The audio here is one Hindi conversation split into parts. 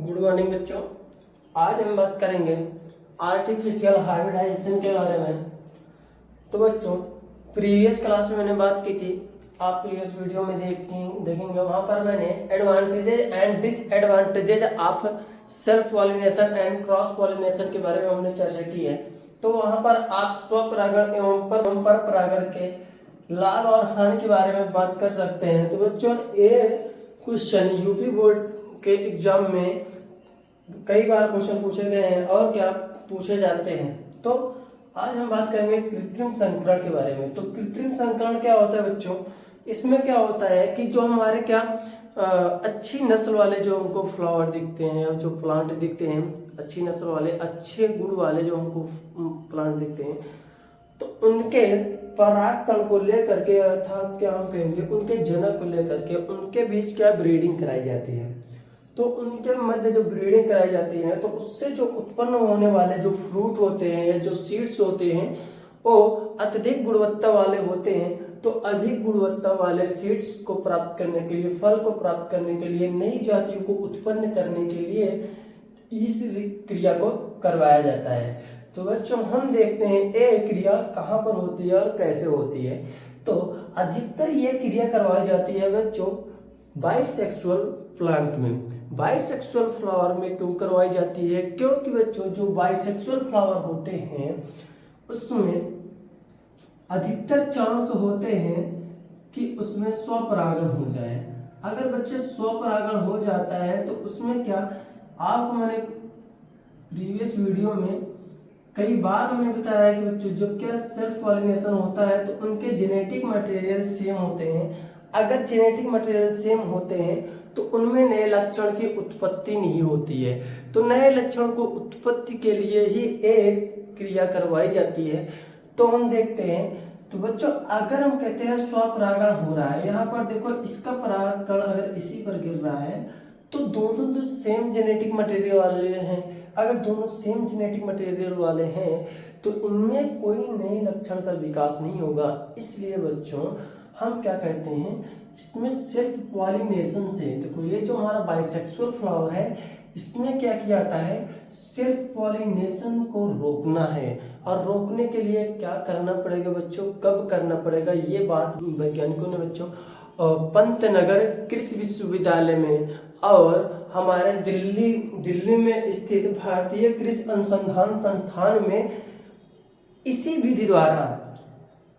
गुड मॉर्निंग बच्चों। आज हम बात करेंगे आर्टिफिशियल हाइब्रिडाइजेशन के बारे में। तो बच्चों, प्रीवियस क्लास में मैंने बात की थी, आप प्रीवियस वीडियो में देखेंगे। वहां पर मैंने advantages and disadvantages of self pollination and cross pollination के बारे में हमने चर्चा की है। तो वहां पर आप स्वपरागण एवं पर परागण के लाभ और हानि के बारे में बात कर सकते हैं। तो बच्चों, ये क्वेश्चन यूपी बोर्ड के एग्जाम में कई बार क्वेश्चन पूछे गए हैं और क्या पूछे जाते हैं। तो आज हम बात करेंगे कृत्रिम संकरण के बारे में। तो कृत्रिम संकरण क्या होता है बच्चों? इसमें क्या होता है कि जो हमारे अच्छी नस्ल वाले जो हमको फ्लावर दिखते हैं, जो प्लांट दिखते हैं, अच्छी नस्ल वाले अच्छे गुण वाले जो हमको प्लांट दिखते हैं, तो उनके परागकण को लेकर के, अर्थात क्या हम कहेंगे, उनके जनक को लेकर के उनके बीच क्या ब्रीडिंग कराई जाती है। तो उनके मध्य जो ब्रीडिंग कराई जाती है, तो उससे जो उत्पन्न होने वाले जो फ्रूट होते हैं या जो सीड्स होते हैं वो अत्यधिक गुणवत्ता वाले होते हैं। तो अधिक गुणवत्ता वाले सीड्स को प्राप्त करने के लिए, फल को प्राप्त करने के लिए, नई जातियों को उत्पन्न करने के लिए इस क्रिया को करवाया जाता है। तो बच्चों, हम देखते हैं ये क्रिया कहाँ पर होती है और कैसे होती है। तो अधिकतर ये क्रिया करवाई जाती है बच्चों बाइसेक्सुअल प्लांट में। बाइसेक्सुअल फ्लावर में क्यों करवाई जाती है? क्योंकि बच्चों, जो बाइसेक्सुअल फ्लावर होते हैं उसमें अधिकतर चांस होते हैं कि उसमें स्वपरागण हो जाए। अगर बच्चे स्वपरागण हो जाता है तो उसमें क्या, आपको मैंने प्रीवियस वीडियो में कई बार मैंने बताया कि बच्चों जब क्या सेल्फ पॉलिनेशन होता है तो उनके जेनेटिक मटेरियल सेम होते हैं। अगर जेनेटिक मटेरियल सेम होते हैं तो उनमें नए लक्षण की उत्पत्ति नहीं होती है। तो नए लक्षण को उत्पत्ति के लिए ही एक क्रिया करवाई जाती है। तो हम देखते हैं, तो बच्चों अगर हम कहते हैं स्वपरागण हो रहा है, यहाँ पर देखो इसका परागकण अगर इसी पर गिर रहा है तो दोनों तो सेम जेनेटिक मटेरियल वाले हैं। अगर दोनों सेम जेनेटिक मटेरियल वाले हैं तो इनमें कोई नए लक्षण का विकास नहीं होगा। इसलिए बच्चों हम क्या कहते हैं, इसमें सेल्फ पॉलिनेशन से, देखो ये जो हमारा बाइसेक्सुअल फ्लावर है इसमें क्या किया जाता है, सेल्फ पॉलिनेशन को रोकना है। और रोकने के लिए क्या करना पड़ेगा बच्चों, कब करना पड़ेगा, ये बात वैज्ञानिकों ने बच्चों पंतनगर कृषि विश्वविद्यालय में और हमारे दिल्ली में स्थित भारतीय कृषि अनुसंधान संस्थान में इसी विधि द्वारा,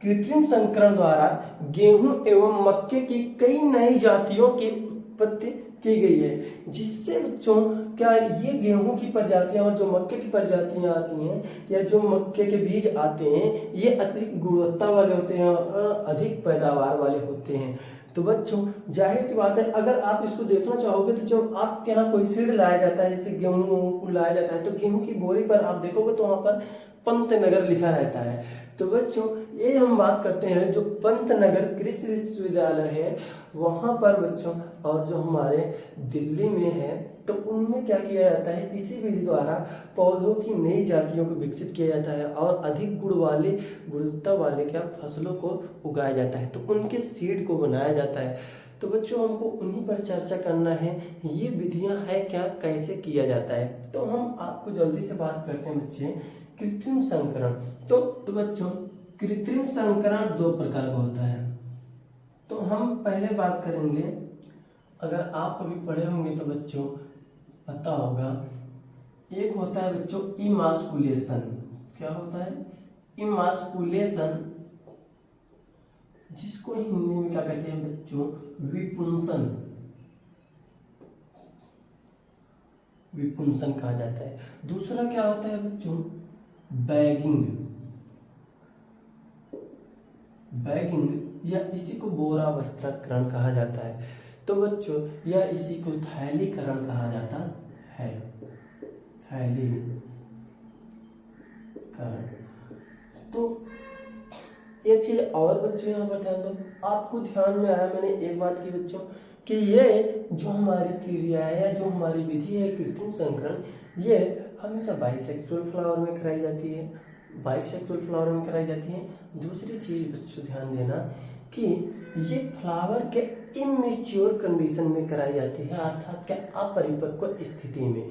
कृत्रिम संकरण द्वारा गेहूं एवं मक्के की कई नई जातियों की उत्पत्ति की गई है। जिससे बच्चों क्या, ये गेहूं की प्रजातियां और जो मक्के की प्रजातियां आती हैं या जो मक्के के बीज आते हैं, ये अधिक गुणवत्ता वाले होते हैं और अधिक पैदावार वाले होते हैं। तो बच्चों जाहिर सी बात है, अगर आप इसको देखना चाहोगे तो जब आपके यहाँ कोई सीड लाया जाता है, जैसे गेहूं लाया जाता है, तो गेहूं की बोरी पर आप देखोगे तो वहां पर पंतनगर लिखा रहता है। तो बच्चों ये हम बात करते हैं जो पंतनगर कृषि विश्वविद्यालय है वहां पर बच्चों, और जो हमारे दिल्ली में है, तो उनमें क्या किया जाता है, इसी विधि द्वारा पौधों की नई जातियों को विकसित किया जाता है और अधिक गुणवत्ता वाले क्या फसलों को उगाया जाता है। तो उनके सीड को बनाया जाता है। तो बच्चों हमको उन्हीं पर चर्चा करना है, ये विधियां है क्या, कैसे किया जाता है। तो हम आपको जल्दी से बात करते हैं बच्चे, कृत्रिम संकरण। तो बच्चों कृत्रिम संकरण दो प्रकार का होता है। तो हम पहले बात करेंगे, अगर आप कभी पढ़े होंगे तो बच्चों पता होगा, एक होता है बच्चों इमास्कुलेशन। क्या होता है? इमास्कुलेशन, जिसको हिंदी में क्या कहते हैं बच्चों, विपुंसन। विपुंसन कहा जाता है। दूसरा क्या होता है बच्चों, बैगिंग। बैगिंग या इसी को बोरावस्त्रकरण कहा जाता है। तो बच्चों या इसी को थैलीकरण कहा जाता है। थैलीकरण। तो एक चीज और बच्चों यहाँ पर ध्यान दो, आपको ध्यान में आया, मैंने एक बात की बच्चों कि ये जो हमारी क्रिया है या जो हमारी विधि है कृत्रिम संकरण, ये हमेशा बाइसेक्सुअल फ्लावर में कराई जाती है। बाइसेक्सुअल फ्लावर में कराई जाती है। दूसरी चीज बच्चों ध्यान देना कि ये फ्लावर के इमेच्योर कंडीशन में कराई जाती है, अर्थात क्या अपरिपक्व स्थिति में।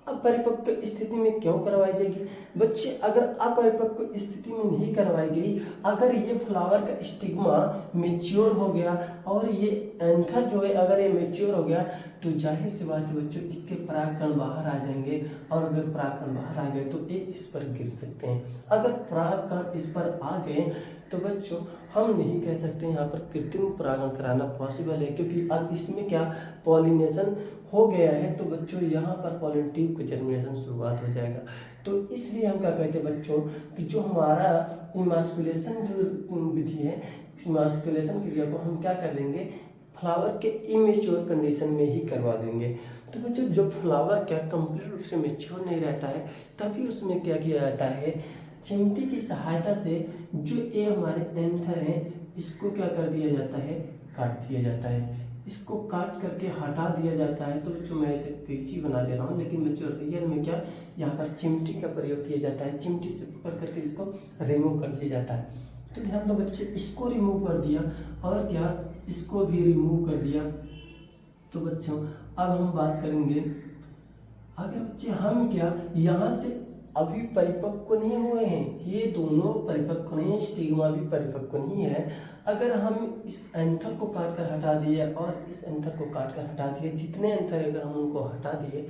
अपरिपक्व स्थिति में क्यों करवाई जाएगी बच्चे? अगर अपरिपक्व स्थिति में नहीं करवाई गई, अगर ये फ्लावर का स्टिग्मा मेच्योर हो गया और ये एंथर जो है अगर ये मेच्योर हो गया, तो जाहिर सी बात है बच्चों इसके परागकण बाहर आ जाएंगे, और अगर परागकण बाहर आ गए तो ये इस पर गिर सकते हैं। अगर परागकण इस पर आ गए तो बच्चों हम नहीं कह सकते यहाँ पर कृत्रिम परागण कराना पॉसिबल है, क्योंकि अब इसमें क्या पॉलिनेशन हो गया है, तो बच्चों यहाँ पर पॉलिन ट्यूब की जर्मिनेशन शुरुआत हो जाएगा। तो इसलिए हम क्या कहते हैं बच्चों कि जो हमारा इमास्कुलेशन जो विधि है, इमास्कुलेशन क्रिया को हम क्या कर देंगे, फ्लावर के इमेच्योर कंडीशन में ही करवा देंगे। तो बच्चों जब फ्लावर क्या कंप्लीट रूप से मेच्योर नहीं रहता है, तभी उसमें क्या किया जाता है, चिमटी की सहायता से जो ये हमारे एंथर हैं इसको क्या कर दिया जाता है, काट दिया जाता है। इसको काट करके हटा दिया जाता है। तो बच्चों मैं इसे कैंची बना दे रहा हूँ, लेकिन बच्चों रियल में क्या यहाँ पर चिमटी का प्रयोग किया जाता है। चिमटी से पकड़ करके इसको रिमूव कर दिया जाता है। तो ध्यान दो बच्चे, इसको रिमूव कर दिया और क्या इसको भी रिमूव कर दिया। तो बच्चों अब हम बात करेंगे, अगर बच्चे हम क्या यहाँ से अभी परिपक्व नहीं हुए हैं, ये दोनों परिपक्व नहीं है, स्टिग्मा भी परिपक्व नहीं है। अगर हम इस एंथर को काट कर हटा दिए और इस एंथर को काट कर हटा दिए, जितने एंथर अगर हम उनको हटा दिए,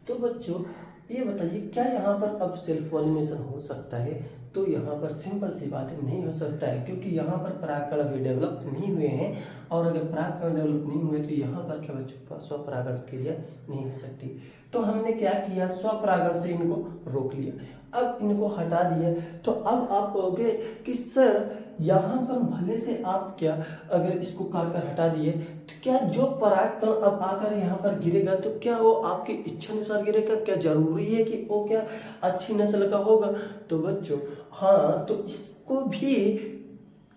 तो बच्चों ये बताइए क्या यहाँ पर अब सेल्फ पॉलिनेशन हो सकता है? तो यहाँ पर सिंपल सी बात है, नहीं हो सकता है, क्योंकि यहाँ पर परागकण अभी डेवलप नहीं हुए हैं, और अगर परागकण डेवलप नहीं हुए तो यहाँ पर क्या बच्चों स्वपरागण क्रिया नहीं हो सकती। तो हमने क्या किया, स्वपरागण से इनको रोक लिया, अब इनको हटा दिया। तो अब आप कहोगे कि सर यहाँ पर भले से आप क्या अगर इसको काट कर हटा दिए, तो क्या जो परागकण अब आकर यहाँ पर गिरेगा तो क्या वो आपकी इच्छा अनुसार गिरेगा? क्या जरूरी है कि वो क्या अच्छी नस्ल का होगा? तो बच्चों हाँ, तो इसको भी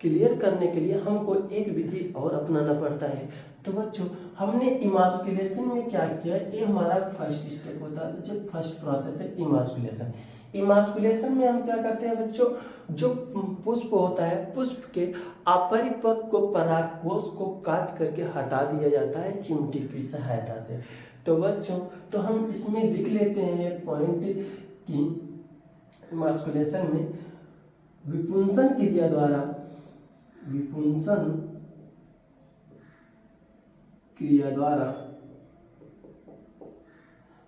क्लियर करने के लिए हमको एक विधि और अपनाना पड़ता है। तो बच्चों हमने इमास्कुलेशन में क्या किया, ये हमारा फर्स्ट स्टेप होता है, जो फर्स्ट प्रोसेस है इमास्कुलेशन। इमास्कुलेशन में हम क्या करते हैं बच्चों, जो पुष्प होता है, पुष्प के अपरिपक्व परागकोश को काट करके हटा दिया जाता है चिमटी की सहायता से। तो बच्चों तो हम इसमें लिख लेते हैं एक पॉइंट कि इमास्कुलेशन में विपुंसन क्रिया द्वारा, विपुंसन क्रिया द्वारा,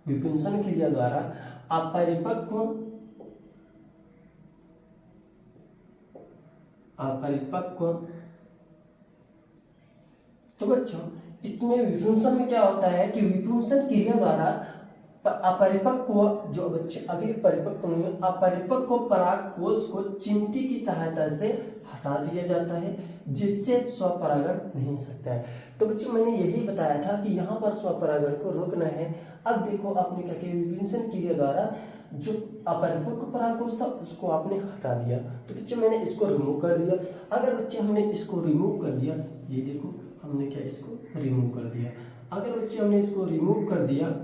विपुंसन क्रिया द्वारा अपरिपक्व तो बच्चों इसमें विपुंसन में क्या होता है कि विपुंसन क्रिया द्वारा अपरिपक्व, जो बच्चे अभी परिपक्व नहीं है, अपरिपक्व परागकोश को चिमटी की सहायता से हटा दिया जाता है, जिससे स्वपरागण नहीं हो सकता है। तो बच्चों मैंने यही बताया था कि यहाँ पर स्वपरागण को रोकना है। अब देखो आपने क्या किया, विपुंसन क्रिया द्वारा जो अपरिपक्व परागकोश था उसको आपने हटा दिया। तो बच्चों मैंने इसको रिमूव कर दिया। अगर बच्चे हमने इसको रिमूव कर दिया, ये देखो हमने क्या इसको रिमूव कर दिया। अगर बच्चे हमने इसको रिमूव कर दिया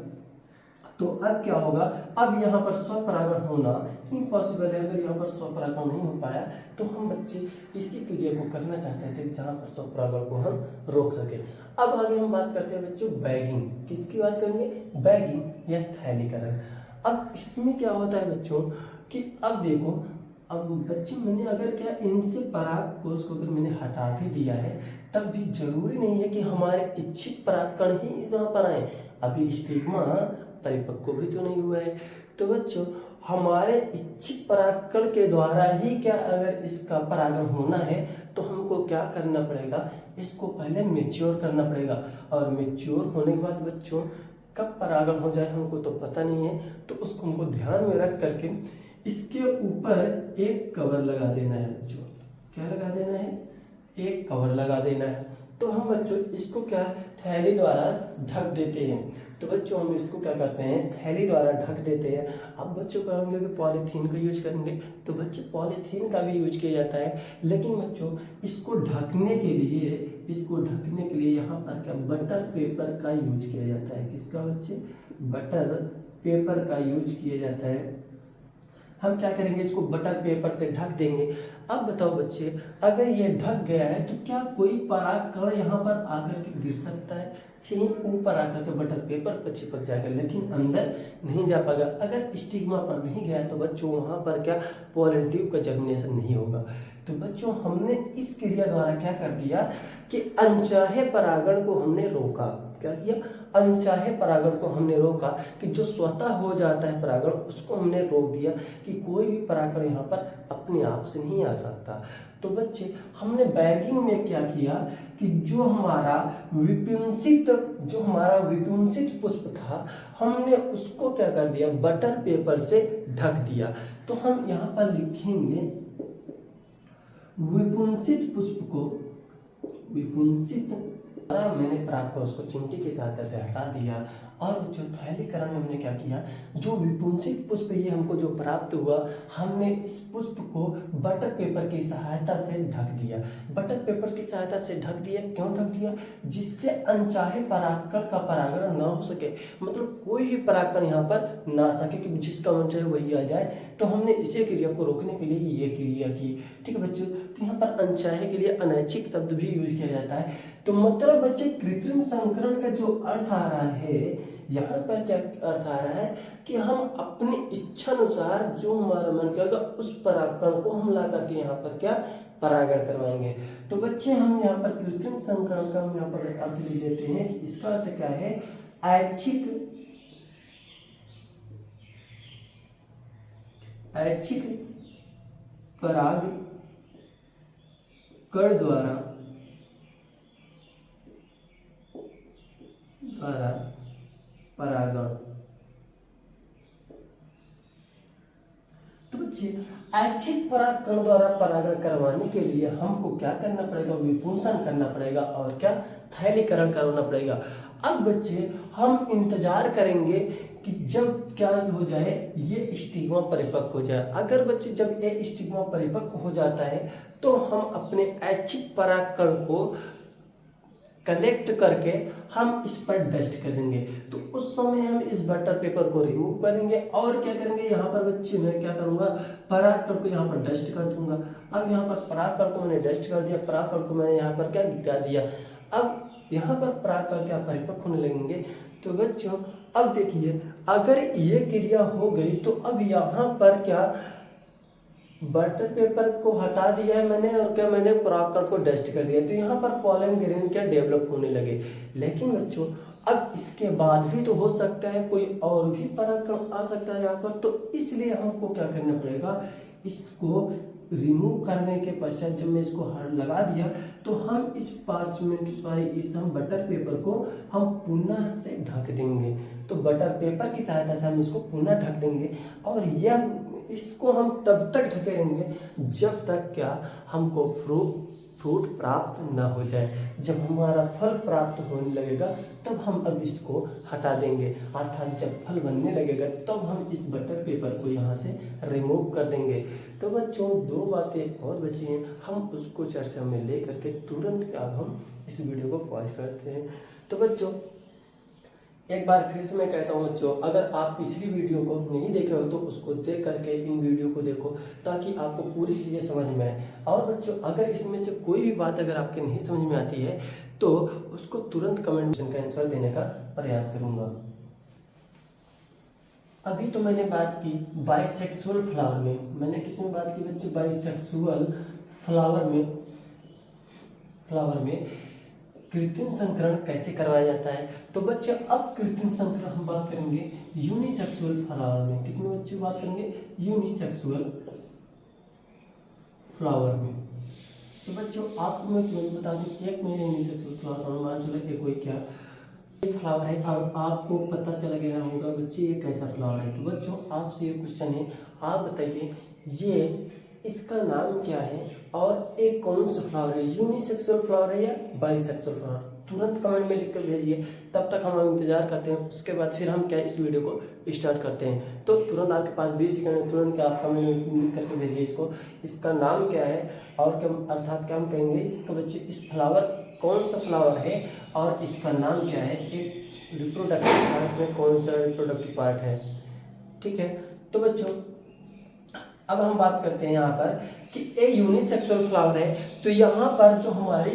तो अब क्या होगा, अब यहाँ पर स्वपरागण होना इम्पॉसिबल है। अगर यहाँ पर स्वपरागण नहीं हो पाया तो हम बच्चे इसी क्रिया को करना चाहते थे जहाँ पर स्वपरागण को हम रोक सके। अब आगे हम बात करते हैं बच्चों बैगिंग। किसकी बात करेंगे? बैगिंग या थैलीकरण। अब इसमें क्या होता है बच्चों कि अब देखो, अब बच्चे मैंने अगर क्या इनसे परागकोश को अगर मैंने हटा भी दिया है, तब भी जरूरी नहीं है कि हमारे इच्छित परागकण ही यहाँ पर आए। अभी स्टिग्मा परिपक्व भी तो नहीं हुआ है। तो बच्चों हमारे इच्छित परागकण के द्वारा ही क्या अगर इसका परागण होना है तो हमको क्या करना पड़ेगा, इसको पहले मेच्योर करना पड़ेगा। और मेच्योर होने के बाद बच्चों कब परागण हो जाए हमको तो पता नहीं है, तो उसको हमको ध्यान में रख करके इसके ऊपर एक कवर लगा देना है बच्चों। क्या लगा देना है? एक कवर लगा देना है। तो हम बच्चों इसको क्या थैली द्वारा ढक देते हैं। तो बच्चों हम इसको क्या करते हैं, थैली द्वारा ढक देते हैं। अब बच्चों कहेंगे कि पॉलीथीन का यूज करेंगे, तो बच्चे पॉलीथीन का भी यूज किया जाता है, लेकिन बच्चों इसको ढकने के लिए यहाँ पर क्या बटर पेपर का यूज किया जाता है। किसका बच्चे? बटर पेपर का यूज किया जाता है। हम क्या करेंगे, इसको बटर पेपर से ढक देंगे। अब बताओ बच्चे, अगर ये ढक गया है तो क्या कोई परागकण यहाँ पर आकर के गिर सकता है? यहीं ऊपर आकर के बटर पेपर पर चिपक जाएगा, लेकिन अंदर नहीं जा पाएगा। अगर स्टिग्मा पर नहीं गया तो बच्चों वहाँ पर क्या पोलन ट्यूब का जर्मिनेशन नहीं होगा। तो बच्चों हमने इस क्रिया द्वारा क्या कर दिया कि अनचाहे परागण को हमने रोका। क्या किया? अनचाहे परागण को हमने रोका कि जो स्वतः हो जाता है परागण उसको हमने रोक दिया कि कोई भी परागण यहाँ पर अपने आप से नहीं आ सकता। तो बच्चे हमने बैगिंग में क्या किया कि जो हमारा विपुंसित पुष्प था हमने उसको क्या कर दिया, बटर पेपर से ढक दिया। तो हम यहाँ पर लिखेंगे विपुंसित पुष्प को, मैंने पराग को उसको चिमटी की सहायता से हटा दिया। और जो थैलीकरण में हमने क्या किया, जो विपुंसित पुष्प ये हमको जो प्राप्त हुआ हमने इस पुष्प को बटर पेपर की सहायता से ढक दिया। बटर पेपर की सहायता से ढक दिया, क्यों ढक दिया? जिससे अनचाहे परागकण का परागण ना हो सके, मतलब कोई भी परागकण यहाँ पर ना आ सके कि जिसका मन चाहे वही आ जाए। तो हमने इसी क्रिया को रोकने के लिए ये क्रिया की। ठीक है बच्चों, तो यहाँ पर अनचाहे के लिए अनैच्छिक शब्द भी यूज किया जाता है। तो मतलब बच्चे कृत्रिम संकरण का जो अर्थ आ रहा है, यहाँ पर क्या अर्थ आ रहा है कि हम अपनी इच्छा अनुसार जो हमारा मन करेगा उस परागकण को हम ला करके यहाँ पर क्या परागण करवाएंगे। तो बच्चे हम यहाँ पर कृत्रिम संकरण का हम यहाँ पर अर्थ लिख देते हैं। इसका अर्थ क्या है? ऐच्छिक परागकण द्वारा परागण। तो बच्चे ऐच्छिक परागकण द्वारा परागण करवाने के लिए हमको क्या करना पड़ेगा? विपुंसन करना पड़ेगा और क्या थैलीकरण करवाना पड़ेगा। अब बच्चे हम इंतजार करेंगे कि जब क्या हो जाए, ये स्टिग्मा परिपक्व हो जाए। अगर बच्चे जब ये स्टिग्मा परिपक्व हो जाता है तो हम अपने ऐच्छिक परागकण को कलेक्ट करके हम इस पर डस्ट कर देंगे। तो उस समय हम इस बटर पेपर को रिमूव करेंगे और क्या करेंगे, यहाँ पर बच्चे मैं क्या करूँगा, परागकण को यहाँ पर डस्ट कर दूंगा। अब यहाँ पर परागकण को मैंने डस्ट कर दिया, परागकण को मैंने यहाँ पर क्या गिरा दिया। अब यहाँ पर परागकण क्या परिपक्व होने लगेंगे। तो बच्चों अब देखिए, अगर ये क्रिया हो गई तो अब यहाँ पर क्या बटर पेपर को हटा दिया है मैंने और क्या मैंने परागकण को डस्ट कर दिया। तो यहाँ पर पॉलन ग्रेन क्या डेवलप होने लगे। लेकिन बच्चों अब इसके बाद भी तो हो सकता है कोई और भी परागकण आ सकता है यहाँ पर। तो इसलिए हमको क्या करना पड़ेगा, इसको रिमूव करने के पश्चात जब मैं इसको लगा दिया तो हम इस पार्चमेंट इस हम बटर पेपर को हम पुनः से ढक देंगे। तो बटर पेपर की सहायता से हम इसको पुनः ढक देंगे और यह इसको हम तब तक ढके रहेंगे जब तक क्या हमको फ्रूट प्राप्त ना हो जाए। जब हमारा फल प्राप्त होने लगेगा तब हम अब इसको हटा देंगे, अर्थात जब फल बनने लगेगा तब हम इस बटर पेपर को यहाँ से रिमूव कर देंगे। तो बच्चों दो बातें और बची हैं, हम उसको चर्चा में ले करके तुरंत अब हम इस वीडियो को पॉज करते हैं। तो बच्चों एक बार फिर से मैं कहता हूँ बच्चों, अगर आप पिछली वीडियो को नहीं देखे हो तो उसको देख करके इन वीडियो को देखो ताकि आपको पूरी चीज़ें समझ में आए। और बच्चों अगर इसमें से कोई भी बात अगर आपके नहीं समझ में आती है तो उसको तुरंत कमेंट का आंसर देने का प्रयास करूँगा। अभी तो मैंने बात की बाइसेक्सुअल फ्लावर में, मैंने किसमें बात की बच्चों, बाइसेक्सुअल फ्लावर में कृत्रिम संकरण कैसे करवाया जाता है। तो बच्चे अब कृत्रिम संकरण हम बात करेंगे यूनिसेक्सुअल फ्लावर में। किसमें बच्चे बात करेंगे, यूनिसेक्सुअल फ्लावर में। तो बच्चों आपको मैं तुरंत बता दूं, एक में यूनिसेक्सुअल फ्लावर मान चलो ये कोई क्या एक फ्लावर है। अब आपको पता चल गया होगा बच्चे ये कैसा फ्लावर है। तो बच्चों आपसे ये क्वेश्चन है, आप बताइए ये इसका नाम क्या है और एक कौन सा फ्लावर है, यूनिसेक्सुअल फ्लावर है या बाइसेक्सुअल फ्लावर। तुरंत कमेंट में लिख कर भेजिए, तब तक हम इंतजार करते हैं। उसके बाद फिर हम क्या इस वीडियो को स्टार्ट करते हैं। तो तुरंत आपके पास 20 सेकंड है, तुरंत क्या आप कमेंट में लिख करके भेजिए इसको, इसका नाम क्या है और क्या अर्थात क्या हम कहेंगे इसका बच्चे, इस फ्लावर कौन सा फ्लावर है और इसका नाम क्या है, एक रिप्रोडक्टिव पार्ट में कौन सा रिप्रोडक्टिव पार्ट है। ठीक है, तो बच्चों अब हम बात करते हैं यहाँ पर कि ए यूनिसेक्सुअल फ्लावर है, तो यहाँ पर जो हमारी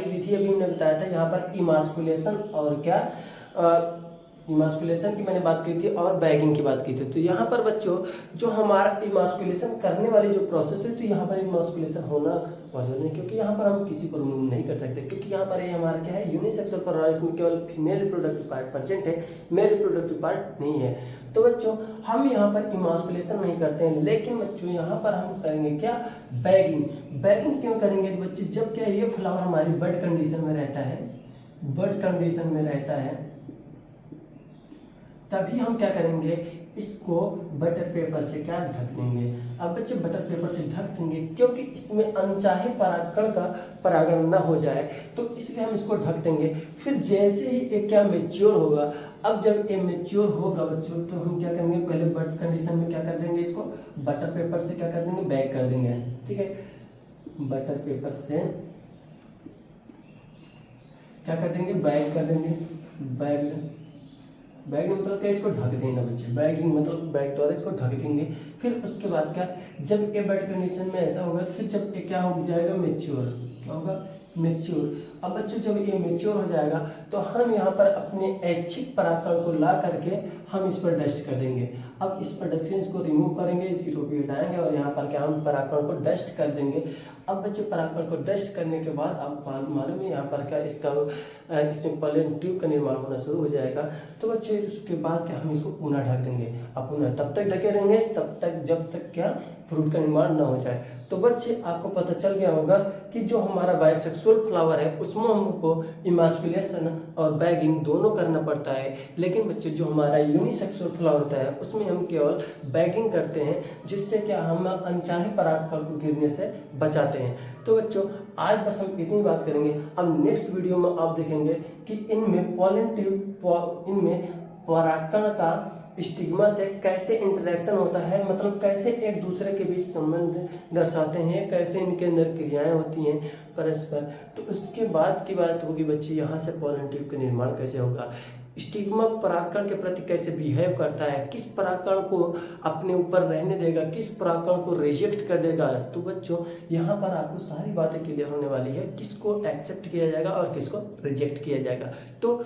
विधि अभी मैंने बताया था, यहाँ पर इमास्कुलेशन और क्या इमास्कुलेशन की मैंने बात की थी और बैगिंग की बात की थी। तो यहाँ पर बच्चों जो हमारा इमास्कुलेशन करने वाली जो प्रोसेस है, तो यहाँ पर इमास्कुलेशन होना पॉसिबल नहीं, क्योंकि यहाँ पर हम किसी को रिमूव नहीं कर सकते, क्योंकि यहाँ पर ये हमारा क्या है, यूनिसेक्सुअल फ्लावर, इसमें केवल फीमेल रिप्रोडक्टिव पार्ट प्रेजेंट है, मेल रिप्रोडक्टिव पार्ट नहीं है। तो बच्चों हम यहाँ पर इमास्कुलेशन नहीं करते हैं, लेकिन बच्चों यहाँ पर हम करेंगे क्या, बैगिंग। बैगिंग क्यों करेंगे तो बच्चे, जब क्या ये फ्लावर हमारी बड कंडीशन में रहता है, बड कंडीशन में रहता है, तभी हम क्या करेंगे, इसको बटर पेपर से क्या ढक देंगे। अब बच्चे बटर पेपर से ढक देंगे क्योंकि इसमें अनचाहे परागकण का परागण न हो जाए, तो इसलिए हम इसको ढक देंगे। फिर जैसे ही ये क्या मेच्योर होगा, अब जब ये मेच्योर होगा बच्चों, तो हम क्या करेंगे, पहले बट कंडीशन में क्या कर देंगे, इसको बटर पेपर से क्या कर देंगे, बैग कर देंगे। ठीक है, बटर पेपर से क्या कर देंगे, बैग कर देंगे। बैग मतलब क्या, इसको ढक देना बच्चे, बैगिंग मतलब बैग द्वारा इसको ढक देंगे। फिर उसके बाद क्या, जब ये बेड कंडीशन में ऐसा होगा, फिर जब ये क्या हो जाएगा, मेच्योर, क्या होगा, मेच्योर। अब बच्चों जब ये मेच्योर हो जाएगा, तो हम यहाँ पर अपने ऐच्छिक परागकण को ला करके हम इस पर डस्ट कर देंगे। अब इस पर डस्ट इसको रिमूव करेंगे, इसकी टोपी हटाएंगे और यहाँ पर क्या, हम परागकण को डस्ट कर देंगे। अब बच्चे परागकण को डस्ट करने के बाद आपको मालूम है यहाँ पर क्या, इसमें पॉलन ट्यूब का निर्माण होना शुरू हो जाएगा। तो बच्चे उसके बाद क्या, हम इसको पुनः ढक देंगे। अब पुनः तब तक ढके रहेंगे, तब तक जब तक क्या, फ्रूट का निर्माण ना हो जाए। तो बच्चे आपको पता चल गया होगा कि जो हमारा बाइसेक्सुअल फ्लावर है, उसमें हमको इमास्कुलेशन और बैगिंग दोनों करना पड़ता है। लेकिन बच्चे जो हमारा यूनिसेक्सुअल फ्लावर होता है, उसमें हम केवल बैगिंग करते हैं, जिससे क्या, हम अनचाहे परागकण को गिरने से बचाते हैं। तो बच्चों आज बस हम इतनी बात करेंगे। अब नेक्स्ट वीडियो में आप देखेंगे कि इनमें पॉलन ट्यूब, इनमें परागकण का स्टिग्मा से कैसे इंटरेक्शन होता है, मतलब कैसे एक दूसरे के बीच संबंध दर्शाते हैं, कैसे इनके अंदर क्रियाएं होती हैं परस्पर। तो उसके बाद की बात होगी बच्चे, यहाँ से पॉलन ट्यूब का निर्माण कैसे होगा, स्टिग्मा परागकण के प्रति कैसे बिहेव करता है, किस परागकण को अपने ऊपर रहने देगा, किस परागकण को रिजेक्ट कर देगा। तो बच्चों यहाँ पर आपको सारी बातें क्लियर होने वाली है, किसको एक्सेप्ट किया जाएगा और किसको रिजेक्ट किया जाएगा। तो